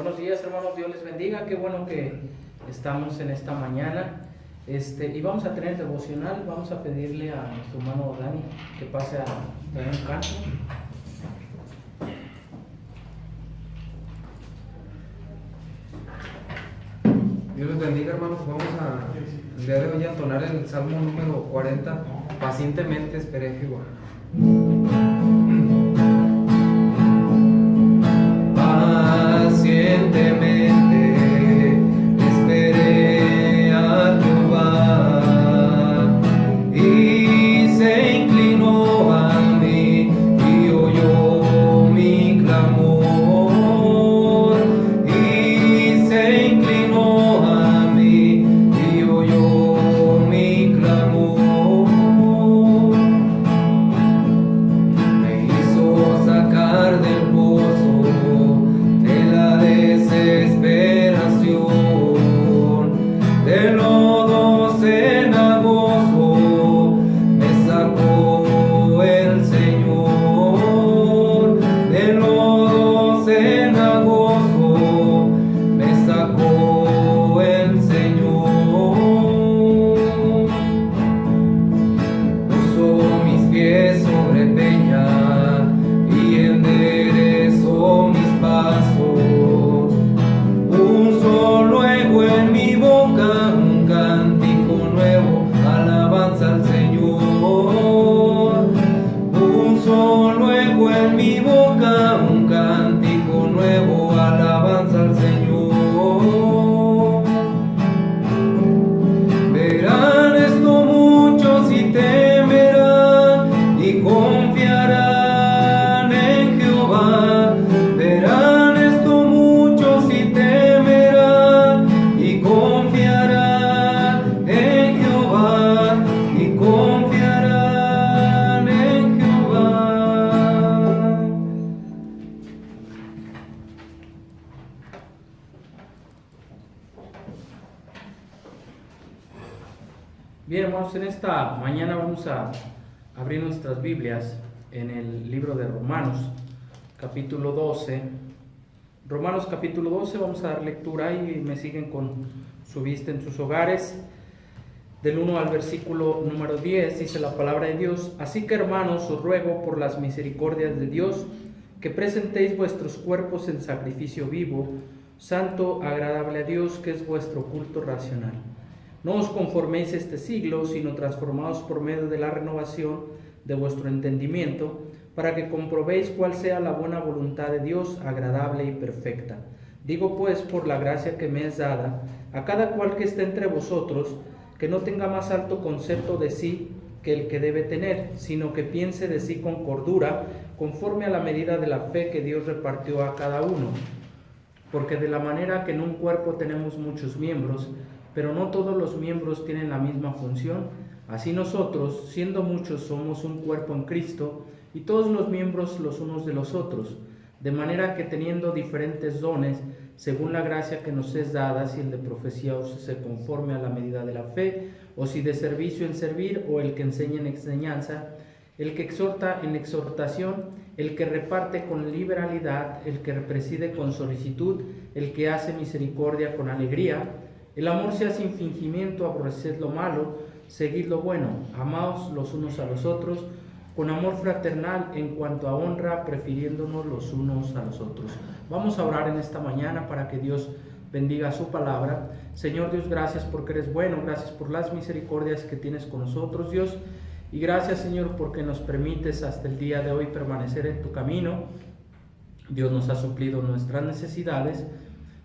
Buenos días, hermanos, Dios les bendiga. Qué bueno que estamos en esta mañana. Y vamos a tener devocional. Vamos a pedirle a nuestro hermano Dani que pase a traer un canto. Dios les bendiga, hermanos. Vamos el día de hoy a entonar el Salmo número 40. Pacientemente esperé a Jehová. Pacientemente esperé a Jehová y se inclinó a mí y oyó mi clamor y se inclinó a mí y oyó mi clamor. Me hizo sacar del pozo de la desesperación, del lodo cenagoso me sacó el Señor, del lodo cenagoso me sacó el Señor. Puso mis pies sobre peña y enderezó mis pasos. Puso luego en mi boca un cántico nuevo, alabanza al Señor. Puso luego en mi boca un cántico nuevo, alabanza al Señor. Verán esto muchos y temerán y confiarán en Jehová. Verán esto muchos y temerán y confiarán en Jehová y confiarán en Jehová. Bien, hermanos, en esta mañana vamos a abrir nuestras Biblias en el libro de Romanos, capítulo 12. Romanos capítulo 12, vamos a dar lectura y me siguen con su vista en sus hogares. Del 1 al versículo número 10 dice la palabra de Dios: Así que, hermanos, os ruego por las misericordias de Dios que presentéis vuestros cuerpos en sacrificio vivo, santo, agradable a Dios, que es vuestro culto racional. No os conforméis a este siglo, sino transformaos por medio de la renovación de vuestro entendimiento, para que comprobéis cuál sea la buena voluntad de Dios, agradable y perfecta. Digo pues, por la gracia que me es dada, a cada cual que esté entre vosotros, que no tenga más alto concepto de sí que el que debe tener, sino que piense de sí con cordura, conforme a la medida de la fe que Dios repartió a cada uno. Porque de la manera que en un cuerpo tenemos muchos miembros, pero no todos los miembros tienen la misma función, así nosotros, siendo muchos, somos un cuerpo en Cristo, y todos los miembros los unos de los otros, de manera que teniendo diferentes dones, según la gracia que nos es dada, si el de profecía os se conforme a la medida de la fe, o si de servicio en servir, o el que enseña en enseñanza, el que exhorta en exhortación, el que reparte con liberalidad, el que preside con solicitud, el que hace misericordia con alegría. El amor sea sin fingimiento, aborreced lo malo, seguid lo bueno, amaos los unos a los otros, con amor fraternal en cuanto a honra, prefiriéndonos los unos a los otros. Vamos a orar en esta mañana para que Dios bendiga su palabra. Señor Dios, gracias porque eres bueno, gracias por las misericordias que tienes con nosotros, Dios, y gracias, Señor, porque nos permites hasta el día de hoy permanecer en tu camino. Dios nos ha suplido nuestras necesidades,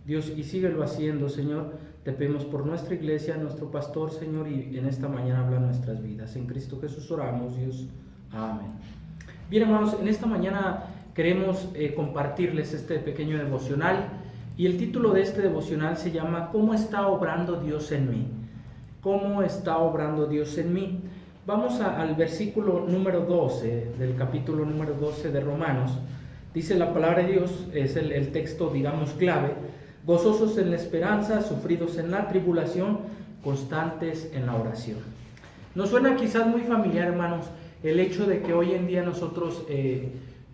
Dios, y síguelo haciendo, Señor. Te pedimos por nuestra iglesia, nuestro pastor, Señor, y en esta mañana habla nuestras vidas. En Cristo Jesús oramos, Dios. Amén. Bien, hermanos, en esta mañana queremos compartirles este pequeño devocional, y el título de este devocional se llama ¿Cómo está obrando Dios en mí? ¿Cómo está obrando Dios en mí? Vamos al versículo número 12 del capítulo número 12 de Romanos. Dice la palabra de Dios, es el texto, digamos, clave: gozosos en la esperanza, sufridos en la tribulación, constantes en la oración. Nos suena quizás muy familiar, hermanos, el hecho de que hoy en día nosotros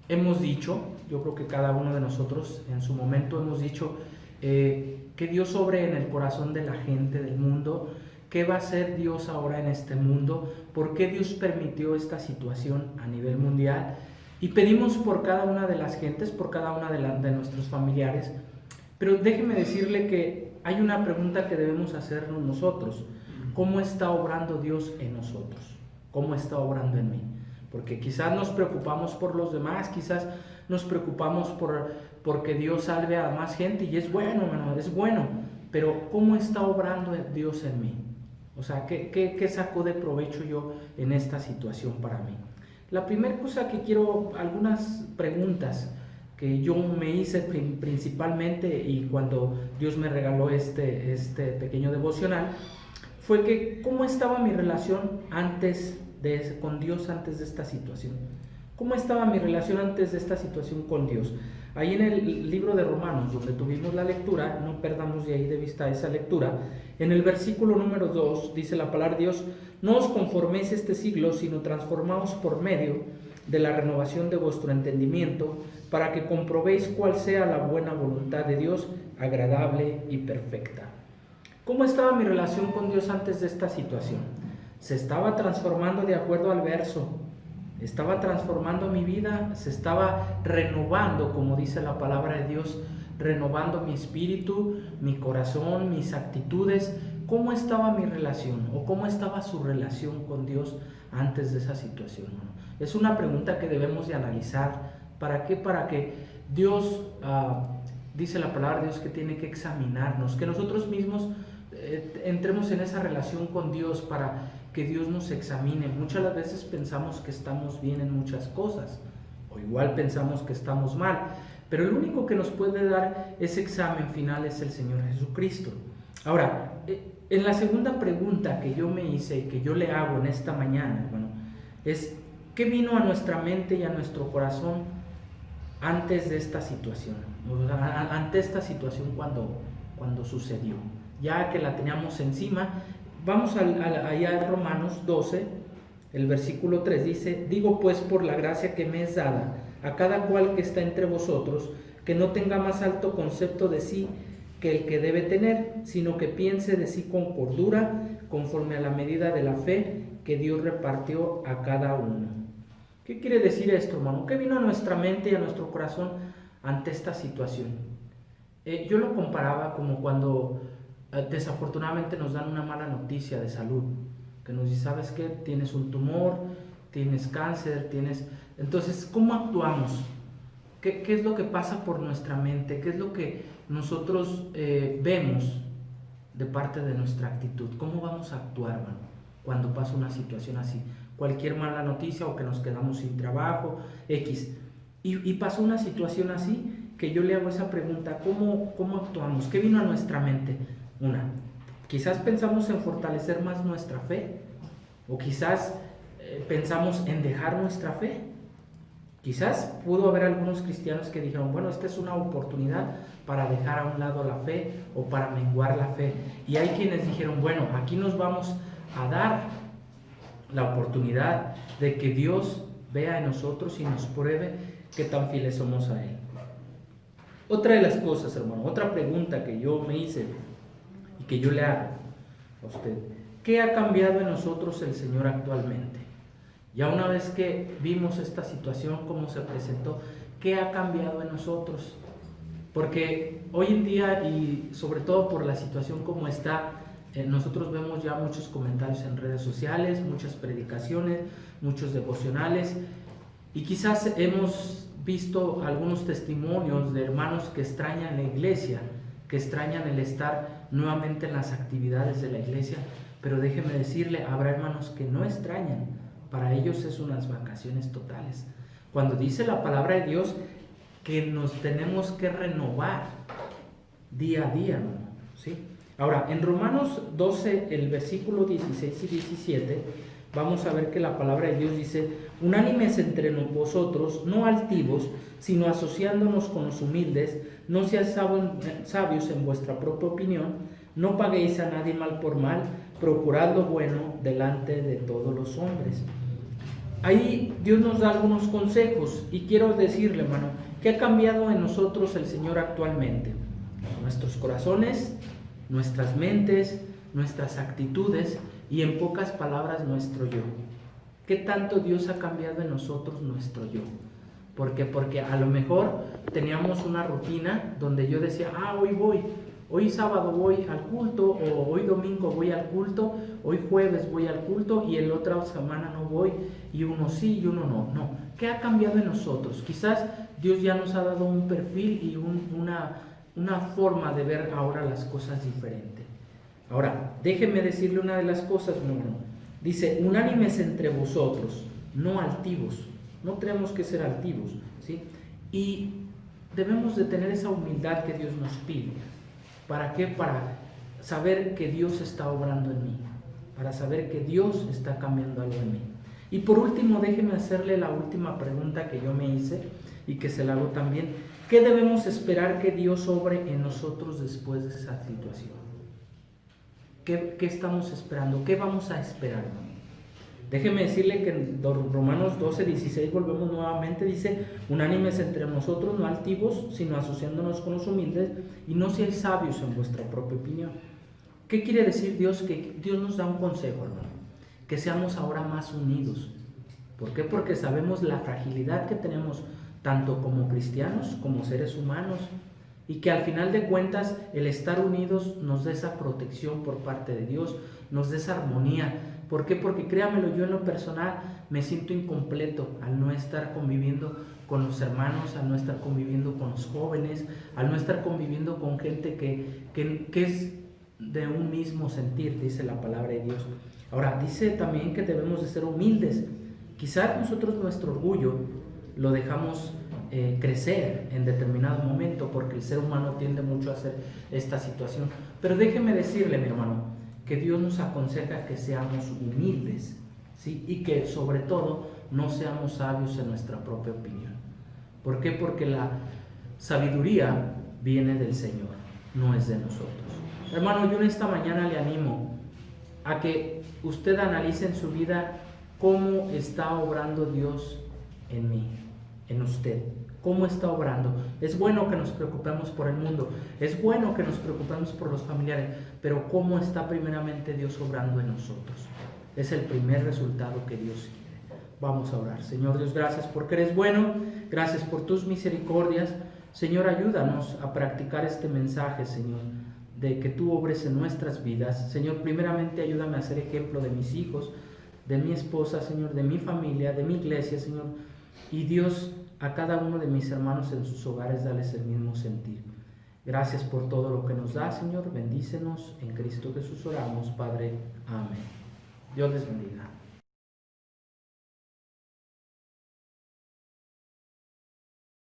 hemos dicho Yo creo que cada uno de nosotros en su momento hemos dicho que Dios obre en el corazón de la gente del mundo. ¿Qué va a hacer Dios ahora en este mundo? ¿Por qué Dios permitió esta situación a nivel mundial? Y pedimos por cada una de las gentes, por cada una de nuestros familiares. Pero déjeme decirle que hay una pregunta que debemos hacernos nosotros. ¿Cómo está obrando Dios en nosotros? ¿Cómo está obrando en mí? Porque quizás nos preocupamos por los demás, quizás nos preocupamos porque Dios salve a más gente, y es bueno, hermano, es bueno. Pero ¿cómo está obrando Dios en mí? O sea, ¿qué saco de provecho yo en esta situación para mí? La primera cosa que quiero, algunas preguntas que yo me hice principalmente, y cuando Dios me regaló este pequeño devocional, fue que ¿cómo estaba mi relación con Dios antes de esta situación? ¿Cómo estaba mi relación antes de esta situación con Dios? Ahí en el libro de Romanos, donde tuvimos la lectura, no perdamos de ahí de vista esa lectura, en el versículo número 2 dice la palabra de Dios: no os conforméis a este siglo, sino transformaos por medio de la renovación de vuestro entendimiento, para que comprobéis cuál sea la buena voluntad de Dios, agradable y perfecta. ¿Cómo estaba mi relación con Dios antes de esta situación? Se estaba transformando de acuerdo al verso, estaba transformando mi vida, se estaba renovando, como dice la palabra de Dios, renovando mi espíritu, mi corazón, mis actitudes. ¿Cómo estaba mi relación o cómo estaba su relación con Dios antes de esa situación? Es una pregunta que debemos de analizar. ¿Para qué? Para que Dios, dice la palabra de Dios, que tiene que examinarnos, que nosotros mismos entremos en esa relación con Dios para que Dios nos examine. Muchas veces pensamos que estamos bien en muchas cosas, o igual pensamos que estamos mal, pero el único que nos puede dar ese examen final es el Señor Jesucristo. Ahora, en la segunda pregunta que yo me hice y que yo le hago en esta mañana, hermano, es: ¿qué vino a nuestra mente y a nuestro corazón antes de esta situación? Ante esta situación cuando sucedió, ya que la teníamos encima. Vamos allá a Romanos 12, el versículo 3 dice: digo pues, por la gracia que me es dada a cada cual que está entre vosotros, que no tenga más alto concepto de sí que el que debe tener, sino que piense de sí con cordura, conforme a la medida de la fe que Dios repartió a cada uno. ¿Qué quiere decir esto, hermano? ¿Qué vino a nuestra mente y a nuestro corazón ante esta situación? Yo lo comparaba como cuando desafortunadamente nos dan una mala noticia de salud, que nos dice: ¿sabes qué? Tienes un tumor, tienes cáncer, Entonces, ¿cómo actuamos? ¿Qué es lo que pasa por nuestra mente? ¿Qué es lo que nosotros vemos de parte de nuestra actitud? ¿Cómo vamos a actuar, hermano, cuando pasa una situación así? Cualquier mala noticia, o que nos quedamos sin trabajo, X. Y pasó una situación así, que yo le hago esa pregunta: ¿cómo actuamos? ¿Qué vino a nuestra mente? Quizás pensamos en fortalecer más nuestra fe, o quizás pensamos en dejar nuestra fe. Quizás pudo haber algunos cristianos que dijeron: bueno, esta es una oportunidad para dejar a un lado la fe o para menguar la fe. Y hay quienes dijeron: bueno, aquí nos vamos a dar la oportunidad de que Dios vea en nosotros y nos pruebe qué tan fieles somos a Él. Otra de las cosas, hermano, otra pregunta que yo me hice y que yo le hago a usted: ¿qué ha cambiado en nosotros el Señor actualmente? Ya una vez que vimos esta situación, cómo se presentó, ¿qué ha cambiado en nosotros? Porque hoy en día, y sobre todo por la situación como está, nosotros vemos ya muchos comentarios en redes sociales, muchas predicaciones, muchos devocionales, y quizás hemos visto algunos testimonios de hermanos que extrañan la iglesia, que extrañan el estar nuevamente en las actividades de la iglesia. Pero déjeme decirle, habrá hermanos que no extrañan, para ellos es unas vacaciones totales. Cuando dice la palabra de Dios que nos tenemos que renovar día a día, ¿sí? Ahora, en Romanos 12, el versículo 16 y 17, vamos a ver que la palabra de Dios dice: unánimes entre vosotros, no altivos, sino asociándonos con los humildes, no seáis sabios en vuestra propia opinión, no paguéis a nadie mal por mal, procurad lo bueno delante de todos los hombres. Ahí Dios nos da algunos consejos, y quiero decirle, hermano, ¿Qué ha cambiado en nosotros el Señor actualmente? Nuestros corazones, nuestras mentes, nuestras actitudes y en pocas palabras nuestro yo. ¿Qué tanto Dios ha cambiado en nosotros nuestro yo? ¿Por qué? Porque a lo mejor teníamos una rutina donde yo decía, hoy sábado voy al culto, o hoy domingo voy al culto, hoy jueves voy al culto y el otra semana no voy, y uno sí y uno no. No, ¿qué ha cambiado en nosotros? Quizás Dios ya nos ha dado un perfil y una forma de ver ahora las cosas diferente. Ahora, déjeme decirle una de las cosas, mi hermano. Dice, unánimes entre vosotros, no altivos. No tenemos que ser altivos, ¿sí? Y debemos de tener esa humildad que Dios nos pide. ¿Para qué? Para saber que Dios está obrando en mí, para saber que Dios está cambiando algo en mí. Y por último, déjeme hacerle la última pregunta que yo me hice y que se la hago también. ¿Qué debemos esperar que Dios obre en nosotros después de esa situación? ¿Qué estamos esperando? ¿Qué vamos a esperar? Déjeme decirle que en Romanos 12:16 volvemos nuevamente, dice, unánimes entre nosotros, no altivos, sino asociándonos con los humildes, y no seáis sabios en vuestra propia opinión. ¿Qué quiere decir Dios? Que Dios nos da un consejo, hermano, que seamos ahora más unidos. ¿Por qué? Porque sabemos la fragilidad que tenemos, tanto como cristianos, como seres humanos, y que al final de cuentas el estar unidos nos dé esa protección por parte de Dios, nos dé esa armonía. ¿Por qué? Porque créamelo, yo en lo personal me siento incompleto al no estar conviviendo con los hermanos, al no estar conviviendo con los jóvenes, al no estar conviviendo con gente que es de un mismo sentir, dice la palabra de Dios. Ahora, dice también que debemos de ser humildes. Quizás nosotros nuestro orgullo lo dejamos crecer en determinado momento, porque el ser humano tiende mucho a hacer esta situación. Pero déjeme decirle, mi hermano, que Dios nos aconseja que seamos humildes, ¿sí? Y que sobre todo no seamos sabios en nuestra propia opinión. ¿Por qué? Porque la sabiduría viene del Señor, no es de nosotros. Hermano, yo en esta mañana le animo a que usted analice en su vida cómo está obrando Dios en mí, en usted. ¿Cómo está obrando? Es bueno que nos preocupemos por el mundo, es bueno que nos preocupemos por los familiares, pero ¿cómo está primeramente Dios obrando en nosotros? Es el primer resultado que Dios quiere. Vamos a orar. Señor Dios, gracias porque eres bueno, gracias por tus misericordias. Señor, ayúdanos a practicar este mensaje, Señor, de que tú obres en nuestras vidas. Señor, primeramente ayúdame a ser ejemplo de mis hijos, de mi esposa, Señor, de mi familia, de mi iglesia, Señor. Y Dios, a cada uno de mis hermanos en sus hogares, dales el mismo sentir. Gracias por todo lo que nos da, Señor. Bendícenos. En Cristo Jesús oramos, Padre. Amén. Dios les bendiga.